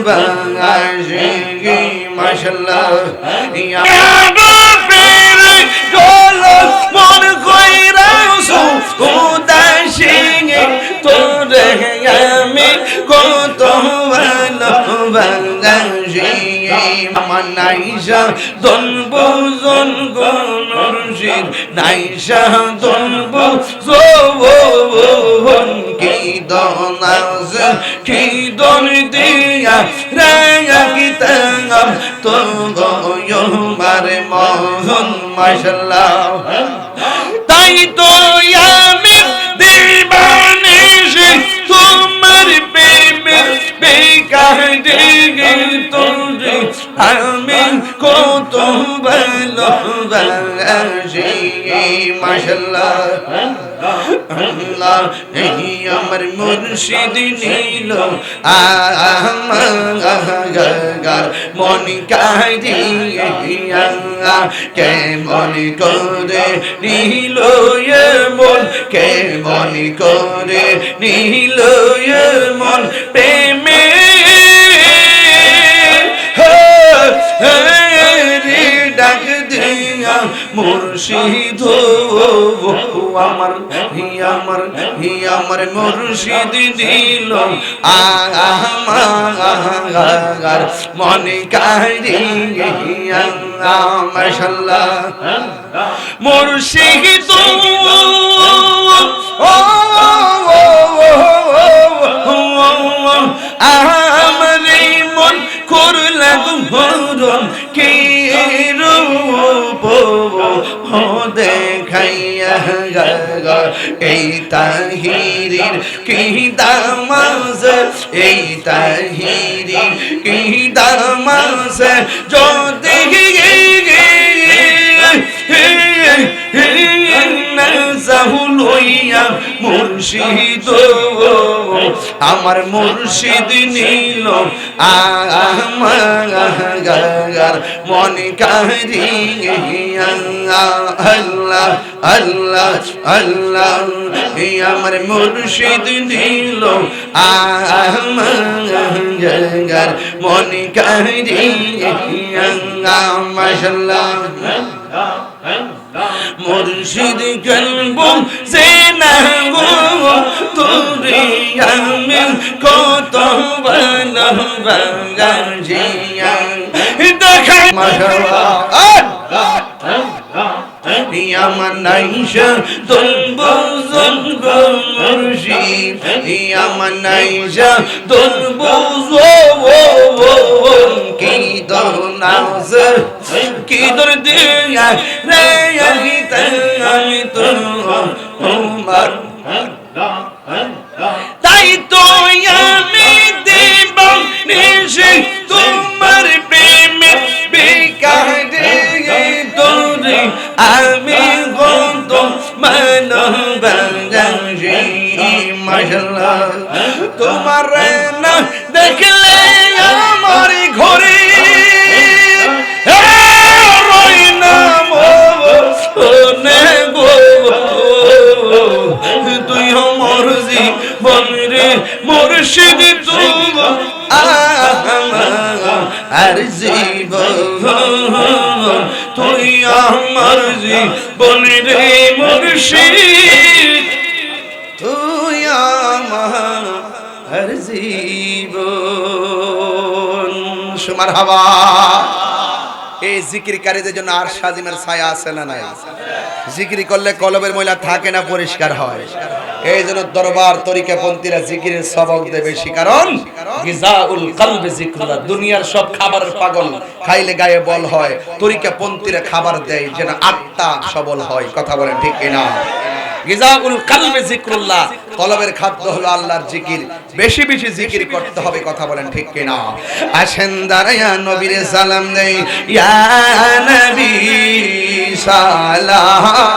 ভালোবাসি মাশাআল্লাহ ইয়া মন কইরাছো উদাসী তোরে আমি কত ভালোবাসি আমার নাইসা দন বুজন গনরশিদ নাইসা দন বুজন কি দনাজ কি দন দিয়া রায়া কিতাম তো গোয়মার মোহন মাশাআল্লাহ তাই তো আমি দিবানিশি তোমার প্রেমের বেকারে তোরে আমি কত ভালোবাসি মাশাআল্লাহ আল্লাহ এই আমার মুর্শিদ নীল আমার মন কাঁদিয়া কেমন করে নীল মন কেমন করে নীল মন প্রেমে ডাক দিয়া মুর্শিদ আমার মুর্শিদ দিল আমার মনে কাঁদিয়া মাশাআল্লাহ মুর্শিদ আমার মন করলা ঘরম কি রূপ দেখাইয়া এই তাহিরির কি দামাজ এই তাহিরির কি দামাজ যদি লইয়া মুর্শিদ আমার মুর্শিদ নীল আমার মন কাঁদিয়া আল্লাহ আল্লাহ আল্লাহ আমার মুর্শিদ নীল আমার মন কাঁদিয়া মাশাআল্লাহ মুর্শিদ কলবু সেনা গো তোরে আমি কত ভালোবাসি দেখাই মাশাআল্লাহ আমার নাইসা দুলবুজন গো মুর্শিদ আমার নাইসা দুলবুজন কি দনাজ কি দর দিয়া রে আমি তো তোমার তাই তো আমি দেব নিশি তোমার প্রেমে বেকারে তোরে আমি কত ভালোবাসি মাশাআল্লাহ তোমার না দেখলে আমার ঘরে রই না মনে গো তুই আমার জীবন রে মুর্শিদ আর জীবন তুই আমার জীবন রে মুর্শিদ তুই আমার জীবন মারহাবা এই জিকিরকারীদের জন্য আর শাদিমের ছায়া আছে না নাই জিকির করলে কলবের ময়লা থাকে না পরিষ্কার হয় এই জন্য দরবার তরিকাপন্থীরা জিকিরের সবক দেয় বেশি কারণ গিজাউল কলব জিকরুল্লাহ দুনিয়ার সব খাবারের পাগল খাইলে গায়ে বল হয় তরিকাপন্থীরা খাবার দেয় যেন আত্মা সবল হয় কথা বলেন ঠিক কিনা গিজাউল কলব জিকরুল্লাহ কলবের খাদ্য হলো আল্লাহর জিকির বেশি বেশি জিকির করতে হবে কথা বলেন ঠিক কিনা আসেন দাঁড়ায়া নবীরে সালাম দেই ইয়া নবী সালাম